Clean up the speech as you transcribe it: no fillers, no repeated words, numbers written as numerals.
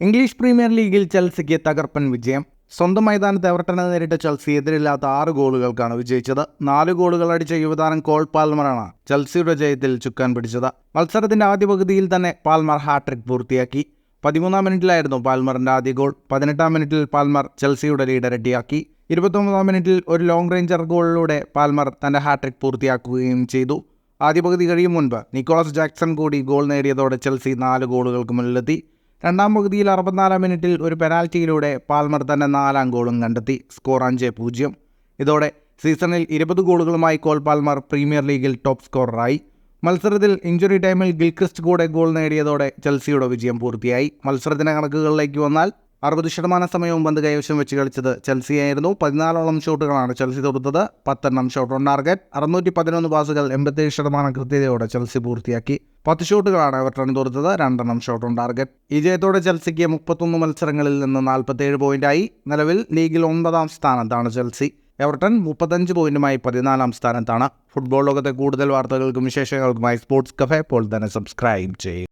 English premier ലീഗിൽ ചെൽസിക്ക് തകർപ്പൻ വിജയം. സ്വന്തം മൈതാനത്ത് എവർട്ടനെ നേരിട്ട ചെൽസി എതിരില്ലാത്ത 6 ഗോളുകൾക്കാണ് വിജയിച്ചത്. 4 ഗോളുകൾ അടിച്ച യുവതാരം കോൾ പാൽമറാണ് ചെൽസിയുടെ ജയത്തിൽ ചുക്കാൻ പിടിച്ചത്. മത്സരത്തിന്റെ ആദ്യ പകുതിയിൽ തന്നെ പാൽമർ ഹാട്രിക് പൂർത്തിയാക്കി. 13-ാം മിനിറ്റിലായിരുന്നു പാൽമറിന്റെ ആദ്യ ഗോൾ. 18-ാം മിനിറ്റിൽ പാൽമർ ചെൽസിയുടെ ലീഡ് ഇരട്ടിയാക്കി. 29-ാം മിനിറ്റിൽ ഒരു ലോങ് റേഞ്ചർ ഗോളിലൂടെ പാൽമർ തന്റെ ഹാട്രിക് പൂർത്തിയാക്കുകയും ചെയ്തു. ആദ്യ പകുതി കഴിയും മുൻപ് നിക്കോളാസ് ജാക്സൺ കൂടി ഗോൾ നേടിയതോടെ ചെൽസി 4 ഗോളുകൾക്ക് മുന്നിലെത്തി. രണ്ടാം പകുതിയിൽ 64-ാം മിനിറ്റിൽ ഒരു പെനാൽറ്റിയിലൂടെ പാൽമർ തന്നെ 4-ാം ഗോളും കണ്ടെത്തി. സ്കോർ 5-0. ഇതോടെ സീസണിൽ 20 ഗോളുകളുമായി കോൾ പാൽമർ പ്രീമിയർ ലീഗിൽ ടോപ്പ് സ്കോററായി. മത്സരത്തിൽ ഇഞ്ചുറി ടൈമിൽ ഗിൽക്രിസ്റ്റ് കൂടെ ഗോൾ നേടിയതോടെ ചെൽസിയുടെ വിജയം പൂർത്തിയായി. മത്സരത്തിന്റെ കണക്കുകളിലേക്ക് വന്നാൽ 60% സമയവും പന്ത് കൈവശം വെച്ച് കളിച്ചത് ചെൽസിയായിരുന്നു. 14ഓളം ഷോട്ടുകളാണ് ചെൽസി തൊടുത്തത്. 10 shot on target. 611 പാസുകൾ 87% കൃത്യതയോടെ ചെൽസി പൂർത്തിയാക്കി. 10 ഷോട്ടുകളാണ് എവർട്ടൺ തൊടുത്തത്. 2 shot on target. ഈ ജയത്തോടെ ചെൽസിക്ക് 31 മത്സരങ്ങളിൽ നിന്ന് 47 പോയിന്റായി. നിലവിൽ ലീഗിൽ 9-ാം സ്ഥാനത്താണ് ചെൽസി. എവർട്ടൺ 35 പോയിന്റുമായി 14-ാം സ്ഥാനത്താണ്. ഫുട്ബോൾ ലോകത്തെ കൂടുതൽ വാർത്തകൾക്കും വിശേഷങ്ങൾക്കുമായി സ്പോർട്സ് കഫേ ഇപ്പോൾ തന്നെ സബ്സ്ക്രൈബ് ചെയ്യും.